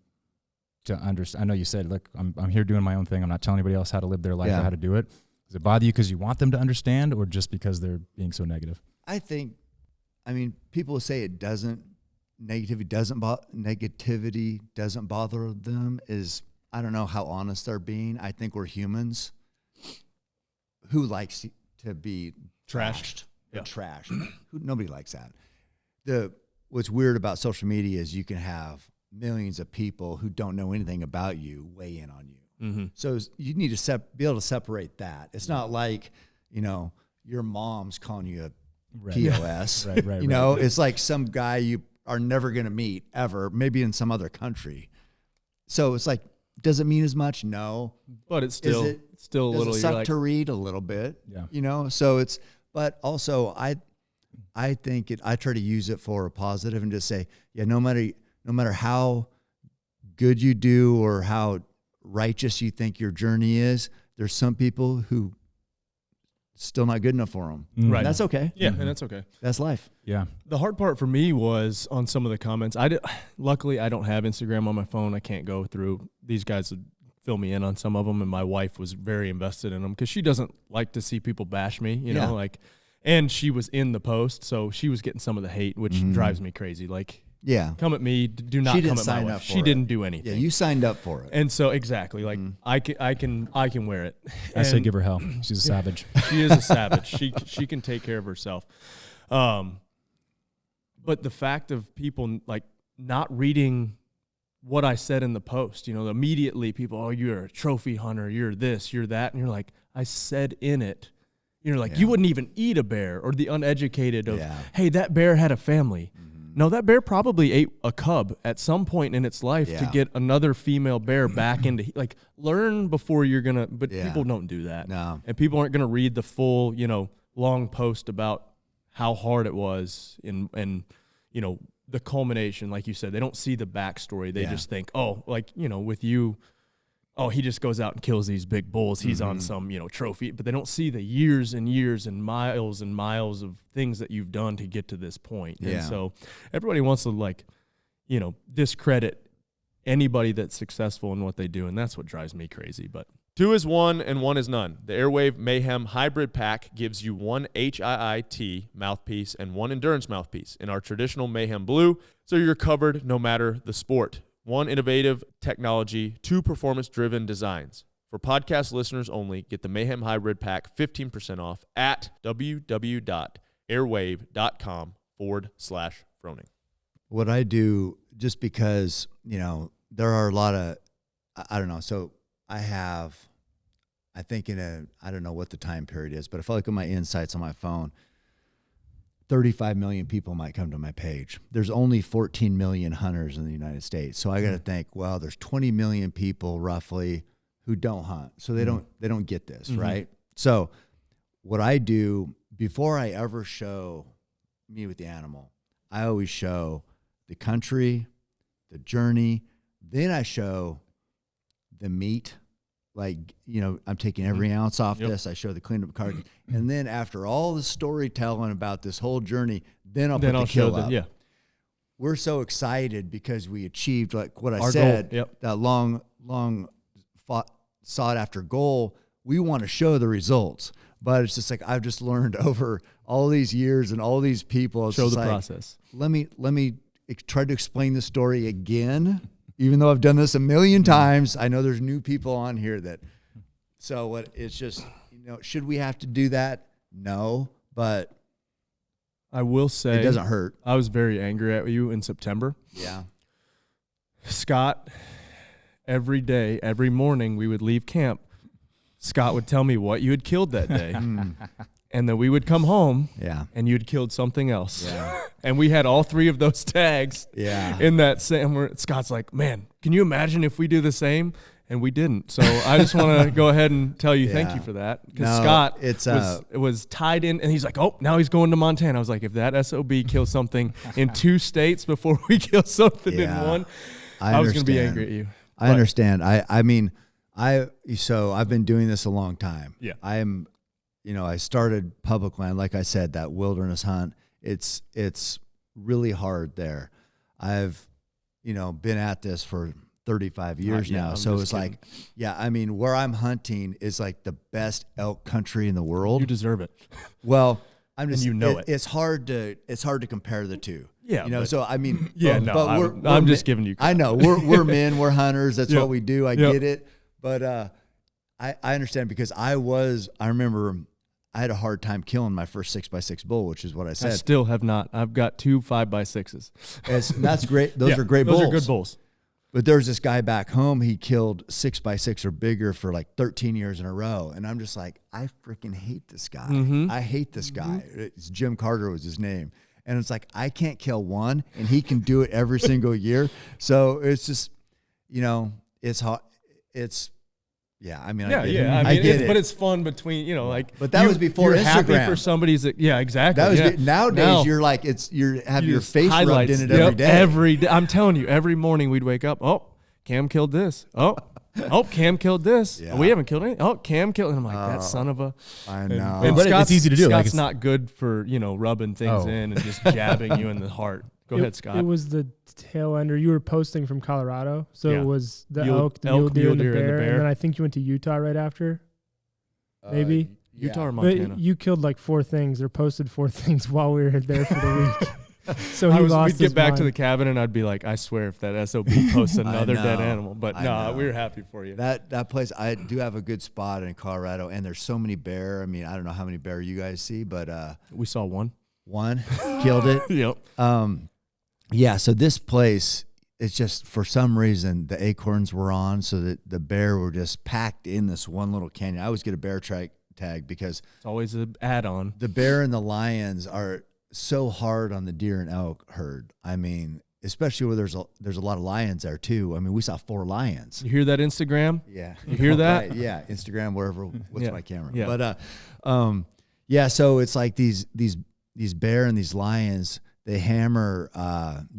to understand? I know you said, look, I'm here doing my own thing. I'm not telling anybody else how to live their life or how to do it. Does it bother you because you want them to understand or just because they're being so negative? People say it doesn't, negativity doesn't bother them I don't know how honest they're being. I think we're humans who likes to be trashed. Yeah. Trashed. Nobody likes that. What's weird about social media is you can have millions of people who don't know anything about you weigh in on you. Mm-hmm. So you need to be able to separate that. It's not like, your mom's calling you a POS. Right. It's like some guy you are never going to meet ever, maybe in some other country. So it's like, does it mean as much? No. But it's still a little. Does it suck to read a little bit? Yeah. So it's, but also I think I try to use it for a positive and just say, no matter how good you do or how righteous you think your journey is, there's some people who still not good enough for them. Right. That's okay. Yeah, and that's okay. That's life. Yeah. The hard part for me was on some of the comments. Luckily, I don't have Instagram on my phone. I can't go through. These guys would fill me in on some of them, and my wife was very invested in them because she doesn't like to see people bash me, and she was in the post, so she was getting some of the hate, which drives me crazy. Come at me, do not come at my wife. She didn't do anything. Yeah, you signed up for it. And so exactly, I can wear it. I say give her hell. She's a savage. She is a savage. She can take care of herself. But the fact of people not reading what I said in the post, immediately people, oh, you're a trophy hunter, you're this, you're that, and you're like, I said in it. You wouldn't even eat a bear, or the uneducated of, hey, that bear had a family. No, that bear probably ate a cub at some point in its life to get another female bear back into, learn before you're going to, but people don't do that. No. And people aren't going to read the full, long post about how hard it was and the culmination, like you said. They don't see the backstory. They just think, with you, oh, he just goes out and kills these big bulls. He's on some, trophy. But they don't see the years and years and miles of things that you've done to get to this point. Yeah. And so everybody wants to, discredit anybody that's successful in what they do. And that's what drives me crazy. But 2 is 1 and 1 is none. The Airwave Mayhem Hybrid Pack gives you 1 HIIT mouthpiece and 1 endurance mouthpiece in our traditional Mayhem blue, so you're covered no matter the sport. 1 innovative technology, 2 performance-driven designs. For podcast listeners only, get the Mayhem Hybrid Pack 15% off at www.airwave.com/Froning. What I do, just because, there are a lot of, I don't know. So I I think I don't know what the time period is, but if I look at my insights on my phone, 35 million people might come to my page. There's only 14 million hunters in the United States. So I got to think, well, there's 20 million people roughly who don't hunt. So they don't get this, right? So what I do before I ever show me with the animal, I always show the country, the journey, then I show the meat. Like, I'm taking every ounce off this. I show the cleanup card. And then after all the storytelling about this whole journry, then I'll put the kill up. Yeah. We're so excited because we achieved, like what I Our said, goal. Yep. that long sought after goal. We want to show the results. But it's just like I've just learned over all these years and all these people. Show the process. Let me try to explain the story again. Even though I've done this a million times, I know there's new people on here it's just, should we have to do that? No, but I will say it doesn't hurt. I was very angry at you in September. Yeah. Scott, every day, every morning we would leave camp. Scott would tell me what you had killed that day. And then we would come home and you'd killed something else. Yeah. And we had all 3 of those tags in that same. Scott's like, man, can you imagine if we do the same? And we didn't. So I just want to go ahead and tell you thank you for that. Because Scott was tied in, and he's like, oh, now he's going to Montana. I was like, if that SOB kills something in 2 states before we kill something in one, I was going to be angry at you. I understand. So I've been doing this a long time. Yeah. I started public land, like I said, that wilderness hunt. It's really hard there. I've, been at this for 35 years now. So it's like, where I'm hunting is like the best elk country in the world. You deserve it. Well, I'm just, and it. It's hard to compare the two. Yeah. I'm just giving you credit. I know we're men, we're hunters. That's what we do. I get it. But, I understand because I remember I had a hard time killing my first 6x6 bull, which is what I said. I still have not. I've got 2 5x6s. That's great. Those are great bulls. Those are good bulls. But there's this guy back home. He killed 6x6 or bigger for like 13 years in a row. And I'm just like, I freaking hate this guy. I hate this guy. It's Jim Carter was his name. And it's like, I can't kill one and he can do it every single year. So it's just, it's hot. I get it. But it's fun between, But that was before you're Instagram. Happy for somebody's, exactly. That was nowadays. You're like you have your face rubbed in it every day. Every day. I'm telling you, every morning we'd wake up. Oh, Cam killed this. Oh, Cam killed this. Yeah. We haven't killed any. Oh, Cam killed. And I'm like, that son of a. I know. And but it's easy to do. Scott's not good for rubbing things in and just jabbing you in the heart. Go ahead, Scott. It was the tail ender. You were posting from Colorado, so it was the elk, the mule deer, and the bear, and then I think you went to Utah right after. Maybe Utah or Montana. But you killed like 4 things or posted 4 things while we were there for the week. So he lost we'd get back to the cabin, and I'd be like, I swear, if that SOB posts another dead animal. But no, we were happy for you. That place, I do have a good spot in Colorado, and there's so many bear. I mean, I don't know how many bear you guys see, but we saw one. One killed it. Yep. So this place, it's just for some reason the acorns were on, so that the bear were just packed in this one little canyon. I always get a bear tag because it's always an add-on. The bear and the lions are so hard on the deer and elk herd. I mean, especially where there's a lot of lions there too. I mean, we saw 4 lions. You hear that, Instagram? Yeah. You hear that? Right. Yeah, Instagram, wherever. What's my camera? Yeah. But so it's like these bear and these lions. They hammer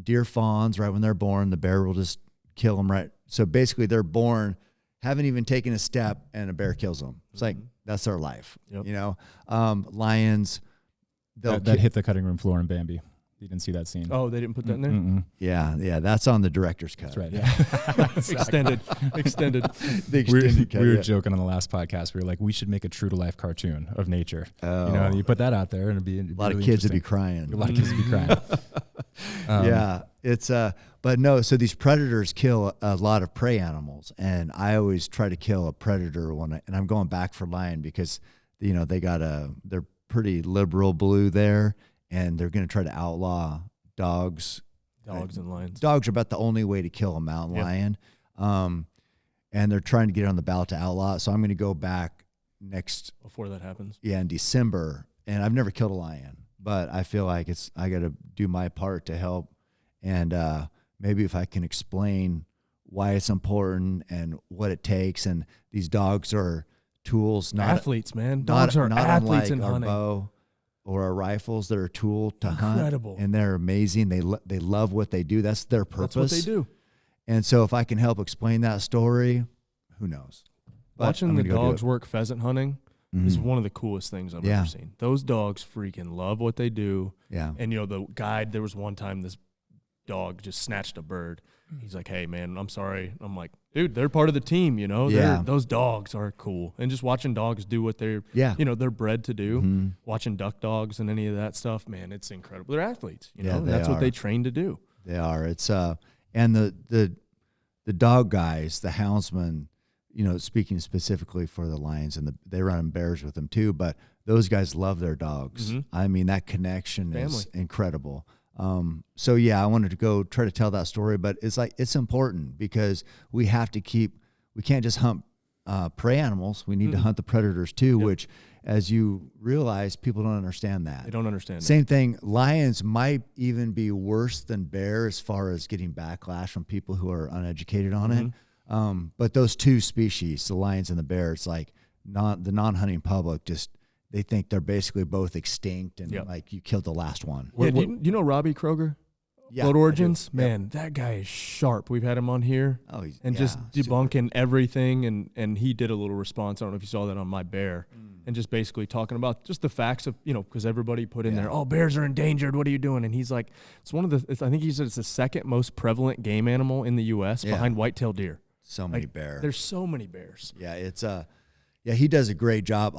deer fawns right when they're born. The bear will just kill them right. So basically, they're born, haven't even taken a step, and a bear kills them. It's like that's their life. Yep. Lions. That hit the cutting room floor in Bambi. You didn't see that scene. Oh, they didn't put that in there? Mm-mm. Yeah, that's on the director's cut. That's right. Yeah, extended. The extended cut. We were joking on the last podcast. We were like, we should make a true to life cartoon of nature. Oh. And you put that out there, and it'd be a lot of kids would be crying. A lot of kids would be crying. It's but no. So these predators kill a lot of prey animals, and I always try to kill a predator and I'm going back for lion because they're pretty liberal blue there. And they're going to try to outlaw dogs. Dogs and lions. Dogs are about the only way to kill a mountain lion. And they're trying to get it on the ballot to outlaw it. So I'm going to go back before that happens. Yeah, in December, and I've never killed a lion, but I feel like I got to do my part to help, and maybe if I can explain why it's important and what it takes, and these dogs are tools, not athletes, man. Dogs are athletes in hunting. Our bow or our rifles, they're a tool to Incredible. hunt, and they're amazing. They love what they do. That's their purpose. That's what they do. And so if I can help explain that story, who knows? But watching the dogs work pheasant hunting is one of the coolest things I've ever seen. Those dogs freaking love what they do. Yeah. And, the guide, there was one time this dog just snatched a bird. He's like, hey, man, I'm sorry. I'm like, dude, they're part of the team, Those dogs are cool. And just watching dogs do what they're, they're bred to do, watching duck dogs and any of that stuff, man, it's incredible. They're athletes, that's what they train to do. They are. It's, and the dog guys, the houndsmen, speaking specifically for the lions, and they run bears with them too, but those guys love their dogs. I mean, that connection is incredible. So yeah, I wanted to go try to tell that story, but it's important because we can't just hunt prey animals. We need to hunt the predators too, which, as you realize, people don't understand that. They don't understand. Same thing. Lions might even be worse than bear as far as getting backlash from people who are uneducated on it. But those two species, the lions and the bear, it's like the non-hunting public they think they're basically both extinct and like you killed the last one. Yeah, do you know Robbie Kroger? Yeah, Blood Origins? Man, that guy is sharp. We've had him on here just debunking everything. And he did a little response. I don't know if you saw that on My Bear. And just basically talking about just the facts of, because everybody put in there, oh, bears are endangered. What are you doing? And he's like, I think he said it's the second most prevalent game animal in the U.S. behind white-tailed deer. So many bears. There's so many bears. Yeah, it's he does a great job.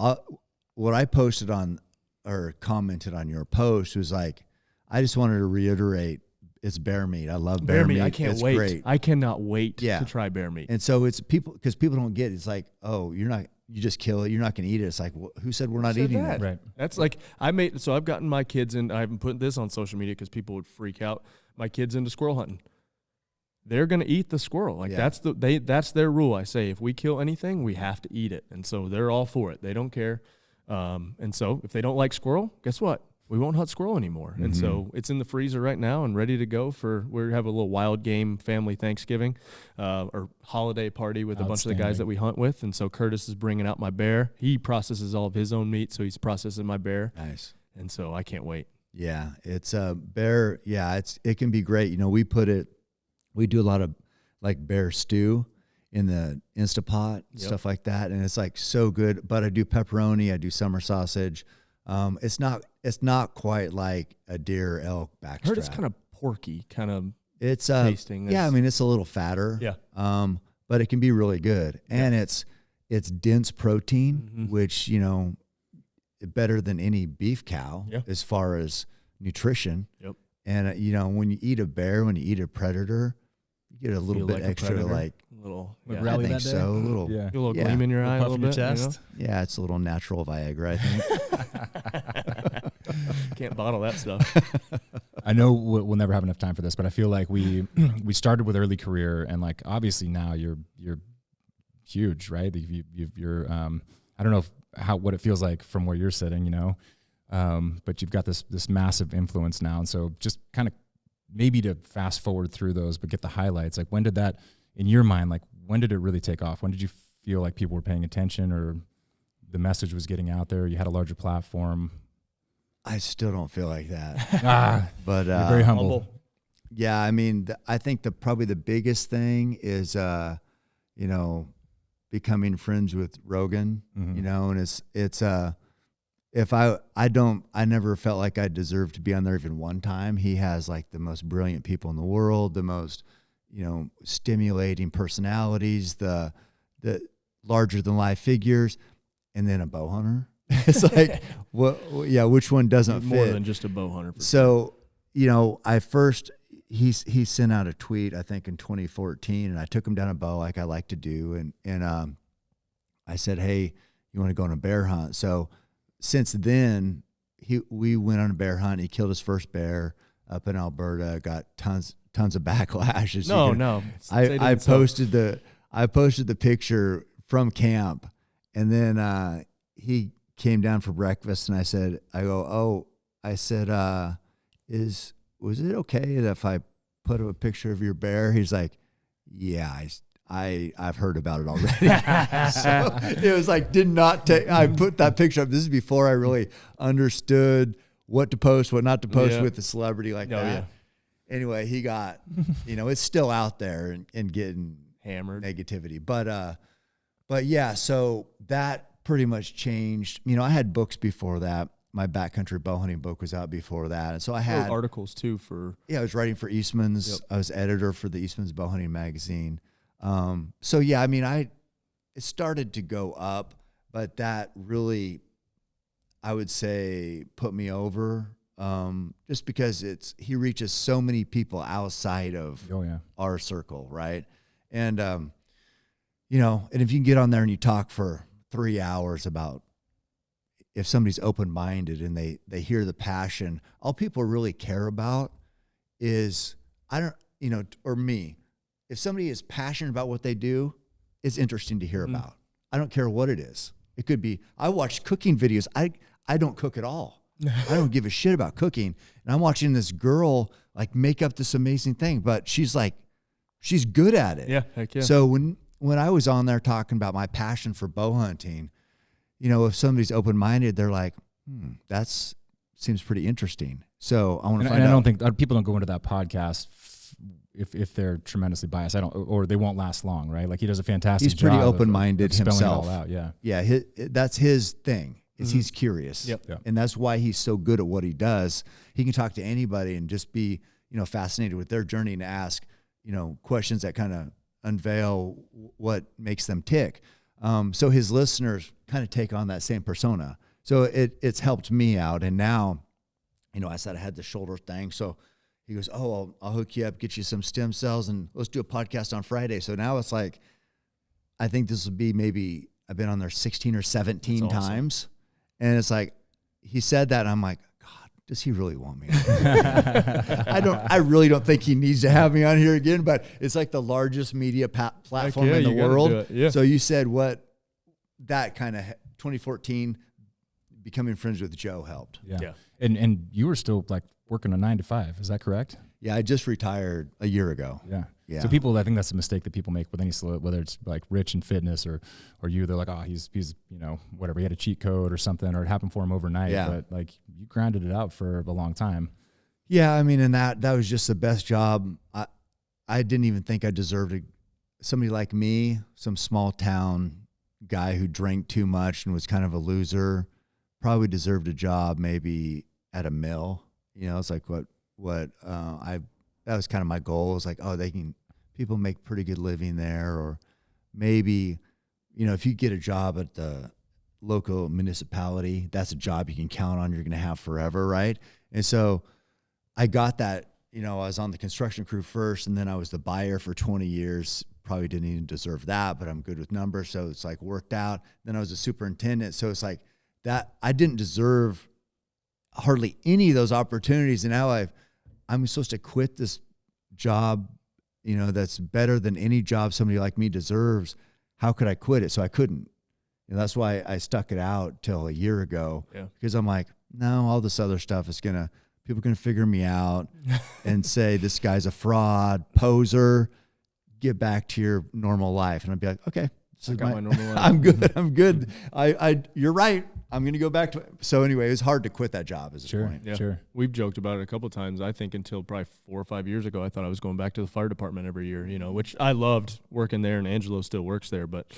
What I posted on or commented on your post was like, I just wanted to reiterate, it's bear meat. I love bear meat. I can't wait. Great. I cannot wait to try bear meat. And so it's because people don't get it. It's like, oh, you just kill it. You're not going to eat it. It's like, who said we're not eating that? Right. That's like, so I've gotten my kids in, I haven't put this on social media because people would freak out. My kids into squirrel hunting. They're going to eat the squirrel. Like that's their rule. I say, if we kill anything, we have to eat it. And so they're all for it. They don't care. And so if they don't like squirrel, guess what? We won't hunt squirrel anymore. And so it's in the freezer right now and ready to go we have a little wild game family Thanksgiving or holiday party with a bunch of the guys that we hunt with. And so Curtis is bringing out my bear. He processes all of his own meat, so he's processing my bear. Nice. And so I can't wait. Yeah, it's a bear. Yeah, it can be great. We do a lot of like bear stew in the Instapot, stuff like that. And it's like so good, but I do pepperoni, I do summer sausage. It's not quite like a deer elk backstrap. I heard it's kind of porky, it's tasting. Yeah, I mean, it's a little fatter. Yeah. But it can be really good. And it's dense protein, which, better than any beef cow as far as nutrition. Yep. And, when you eat a bear, when you eat a predator, you get a little bit extra, a rally that day. So. A little gleam in your eye, a little bit. Chest. Yeah, it's a little natural Viagra, I think. Can't bottle that stuff. I know we'll never have enough time for this, but I feel like we started with early career, and like obviously now you're huge, right? You're I don't know what it feels like from where you're sitting, but you've got this massive influence now, and so just kind of maybe to fast forward through those, but get the highlights. Like when did that, in your mind, like when did it really take off? When did you feel like people were paying attention or the message was getting out there? You had a larger platform. I still don't feel like that. But you're very humble. Yeah, I mean, I think probably the biggest thing is, becoming friends with Rogan. And it's if I never felt like I deserved to be on there even one time. He has like the most brilliant people in the world, the most, stimulating personalities, the larger than life figures, and then a bow hunter. It's like, which one doesn't fit? More than just a bow hunter. So, he sent out a tweet, I think in 2014, and I took him down a bow like I like to do. And I said, hey, you want to go on a bear hunt? So since then, we went on a bear hunt. He killed his first bear up in Alberta, got tons of backlash. I posted the picture from camp, And then he came down for breakfast, and I said, was it okay if I put up a picture of your bear? He's like, yeah, I've heard about it already. So it was like, I put that picture up. This is before I really understood what to post, what not to post with a celebrity like that. Yeah. Anyway, he got, it's still out there and getting hammered negativity. But yeah, so that pretty much changed. I had books before that. My backcountry bow hunting book was out before that. And so I had articles too I was writing for Eastman's. Yep. I was editor for the Eastman's Bow Hunting magazine. So yeah, it started to go up, but that really, I would say, put me over. Just because he reaches so many people outside of our circle. Right. And, and if you can get on there and you talk for 3 hours about, if somebody's open-minded and they hear the passion, all people really care about is, or me, if somebody is passionate about what they do, it's interesting to hear about. I don't care what it is. It could be, I watch cooking videos. I don't cook at all. I don't give a shit about cooking. And I'm watching this girl like make up this amazing thing, but she's good at it. Yeah, heck yeah. So when I was on there talking about my passion for bow hunting, if somebody's open-minded, they're like, that seems pretty interesting. So I want to find out. I don't think people don't go into that podcast if they're tremendously biased. Or they won't last long, right? Like he does a fantastic job. He's pretty open-minded himself. It all out, yeah. Yeah, that's his thing. Is he's curious. Yep. And that's why he's so good at what he does. He can talk to anybody and just be, fascinated with their journey and ask, questions that kind of unveil what makes them tick. So his listeners kind of take on that same persona. So it's helped me out. And now, I said I had the shoulder thing. So he goes, oh, I'll hook you up, get you some stem cells, and let's do a podcast on Friday. So now it's like, I think this will be maybe, I've been on there 16 or 17 times. And it's like, he said that, and I'm like, God, does he really want me? I really don't think he needs to have me on here again, but it's like the largest media platform in the world. Yeah. So you said that kind of 2014 becoming friends with Joe helped. Yeah. And you were still like working a 9 to 5. Is that correct? Yeah. I just retired a year ago. Yeah. So I think that's a mistake that people make with any whether it's like Rich in fitness or you, they're like, oh, he's whatever, he had a cheat code or something, or it happened for him overnight. Yeah. But like you grinded it out for a long time. Yeah. And that was just the best job. I didn't even think I deserved somebody like me, some small town guy who drank too much and was kind of a loser, probably deserved a job maybe at a mill. It's like that was kind of my goal. It was like, people make pretty good living there, or maybe, if you get a job at the local municipality, that's a job you can count on, you're going to have forever. Right. And so I got that, I was on the construction crew first, and then I was the buyer for 20 years. Probably didn't even deserve that, but I'm good with numbers. So it's like worked out. Then I was a superintendent. So it's like that I didn't deserve hardly any of those opportunities. And now I'm supposed to quit this job, that's better than any job somebody like me deserves. How could I quit it? So I couldn't. That's why I stuck it out till a year ago, because I'm like, no, all this other stuff is people are going to figure me out and say, this guy's a fraud, poser, get back to your normal life. And I'd be like, okay, I got my normal life. I'm good. You're right. I'm going to go back to it. So anyway, it was hard to quit that job as a point. Yeah. Sure. We've joked about it a couple of times. I think until probably 4 or 5 years ago, I thought I was going back to the fire department every year, which I loved working there, and Angelo still works there. But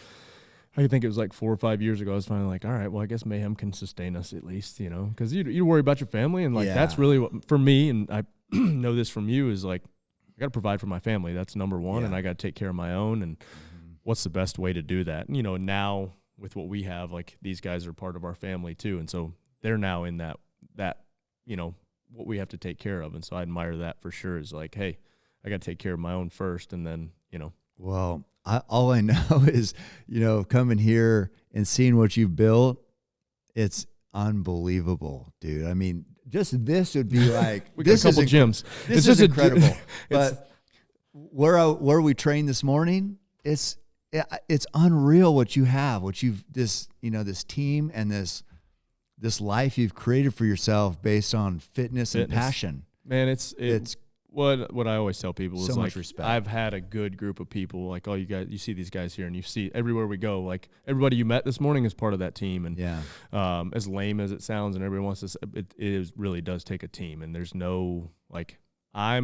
I think it was like 4 or 5 years ago, I was finally like, all right, well, I guess Mayhem can sustain us at least, because you worry about your family. And that's really what, for me, and I know this from you, is like, I got to provide for my family. That's number one. And I got to take care of my own. And what's the best way to do that? Now, with what we have, like, these guys are part of our family too. And so they're now in that, what we have to take care of. And so I admire that for sure, is like, hey, I got to take care of my own first. And then, Well, all I know is, coming here and seeing what you've built, it's unbelievable, dude. I mean, just this would be like, we got a couple gyms. This is incredible. But where we trained this morning, it's it's unreal what you have, what you've this team and this life you've created for yourself based on fitness. And passion. Man, it's what I always tell people is so like, much respect. I've had a good group of people, like all you guys, you see these guys here and you see everywhere we go, like everybody you met this morning is part of that team. And as lame as it sounds and everyone wants to, it really does take a team. And there's no, like, I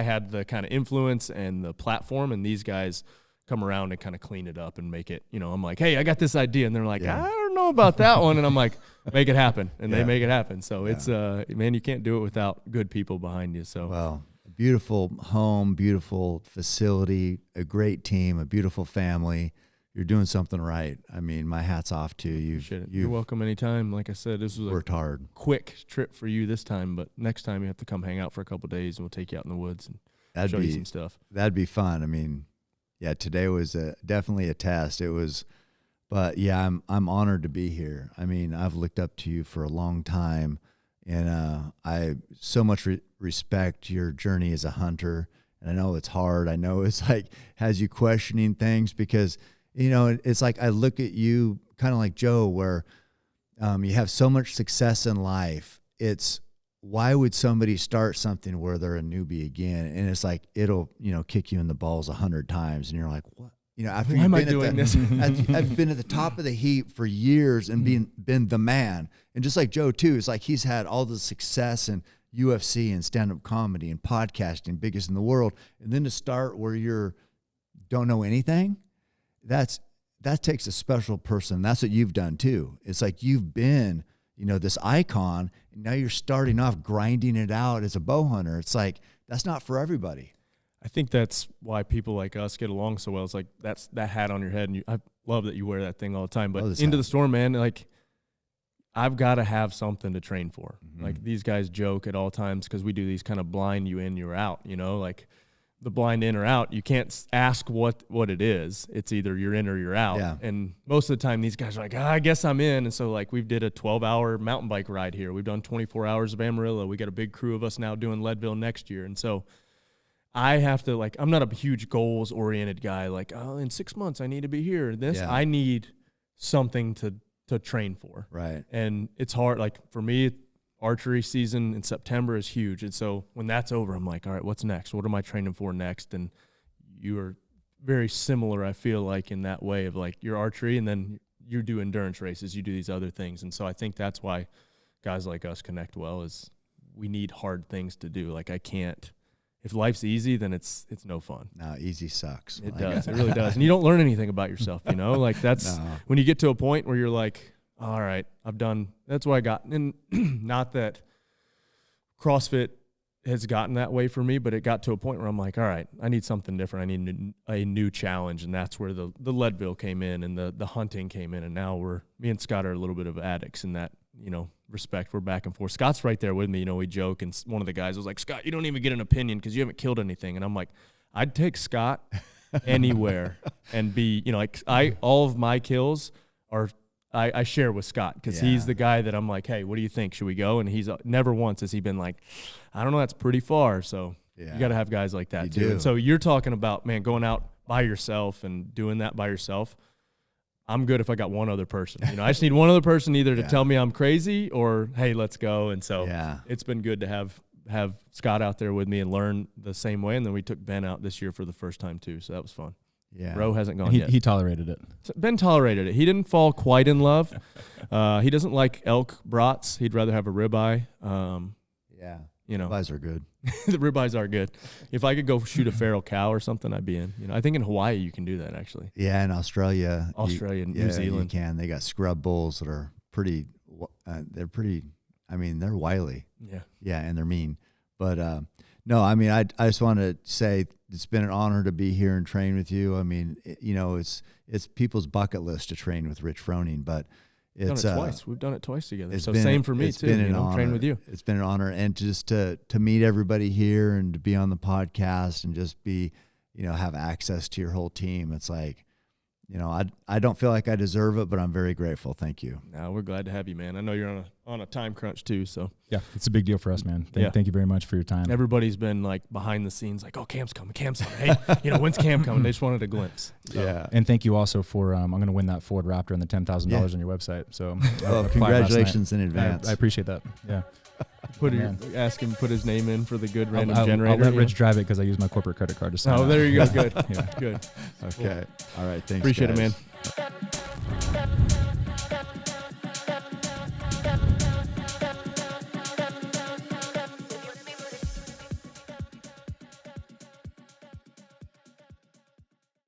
had the kind of influence and the platform, and these guys come around and kind of clean it up and make it, I'm like, hey, I got this idea. And they're like, I don't know about that one. And I'm like, make it happen. And they make it happen. So it's, man, you can't do it without good people behind you. So, well, a beautiful home, beautiful facility, a great team, a beautiful family. You're doing something right. I mean, my hat's off to you. You're welcome anytime. Like I said, this was worked hard. Quick trip for you this time, but next time you have to come hang out for a couple of days and we'll take you out in the woods and show you some stuff. That'd be fun. I mean, yeah, today was definitely a test. It was, but yeah, I'm honored to be here. I mean, I've looked up to you for a long time, and I so much respect your journey as a hunter. And I know it's hard. I know it's like has you questioning things because, it's like I look at you kind of like Joe, where you have so much success in life. It's why would somebody start something where they're a newbie again? And it's like, it'll, kick you in the balls 100 times. And you're like, what? After why am I doing this? I've been at the top of the heap for years and been the man. And just like Joe too, it's like he's had all the success in UFC and stand-up comedy and podcasting, biggest in the world. And then to start where don't know anything, that takes a special person. That's what you've done too. It's like you've been, this icon, and now you're starting off grinding it out as a bow hunter. It's like, that's not for everybody. I think that's why people like us get along so well. It's like that's that hat on your head, and I love that you wear that thing all the time. But into the storm, man, like I've got to have something to train for. Mm-hmm. Like these guys joke at all times because we do these kind of blind you in, you're out. Like the blind in or out, you can't ask what it is. It's either you're in or you're out. Yeah. And most of the time, these guys are like, I guess I'm in. And so like we did a 12-hour mountain bike ride here. We've done 24 hours of Amarillo. We got a big crew of us now doing Leadville next year, and so. I have to, like, I'm not a huge goals-oriented guy. Like, oh, in 6 months I need to be here. I need something to train for. Right. And it's hard. Like, for me, archery season in September is huge. And so when that's over, I'm like, all right, what's next? What am I training for next? And you are very similar, I feel like, in that way of, like, your archery, and then you do endurance races. You do these other things. And so I think that's why guys like us connect well is we need hard things to do. Like, I can't. If life's easy, then it's no fun. No, easy sucks. It does. It really does. And you don't learn anything about yourself, Like that's when you get to a point where you're like, all right, I've done, that's what I got. And not that CrossFit has gotten that way for me, but it got to a point where I'm like, all right, I need something different. I need a new challenge. And that's where the Leadville came in and the hunting came in. And now me and Scott are a little bit of addicts in that, respect. We're back and forth. Scott's right there with me. We joke, and one of the guys was like, Scott, you don't even get an opinion because you haven't killed anything. And I'm like, I'd take Scott anywhere and be, all of my kills are, I share with Scott because he's the guy that I'm like, hey, what do you think? Should we go? And he's never once has he been like, I don't know, that's pretty far. So you got to have guys like that too. And so you're talking about, man, going out by yourself and doing that by yourself. I'm good if I got one other person. I just need one other person either to tell me I'm crazy or, hey, let's go. And so it's been good to have Scott out there with me and learn the same way. And then we took Ben out this year for the first time too. So that was fun. Yeah. Ro hasn't gone yet. He tolerated it. Ben tolerated it. He didn't fall quite in love. He doesn't like elk brats. He'd rather have a ribeye. Ribeyes are good. The ribeyes are good. If I could go shoot a feral cow or something, I'd be in. I think in Hawaii you can do that actually. Yeah, in Australia, New Zealand, you can. They got scrub bulls that are pretty. They're pretty. I mean, they're wily. Yeah, and they're mean. But no, I mean, I just want to say it's been an honor to be here and train with you. I mean, it's people's bucket list to train with Rich Froning, but. We've done it twice. We've done it twice together. So same for me too. Train with you. It's been an honor, and just to meet everybody here and to be on the podcast and just be, have access to your whole team. It's like, I don't feel like I deserve it, but I'm very grateful. Thank you. No, we're glad to have you, man. I know you're on a time crunch too, so yeah, it's a big deal for us, man. Thank you very much for your time. Everybody's been like behind the scenes, like, oh, Cam's coming. Hey, when's Cam coming? They just wanted a glimpse. So. Yeah, and thank you also for I'm going to win that Ford Raptor and the $10,000 on your website. So congratulations in advance. I appreciate that. Yeah. Ask him to put his name in for the good random I'll generator. let Rich drive it because I use my corporate credit card to sign. Oh, there you go. Good. Good. Okay. All right. Thanks. Appreciate guys. it, man.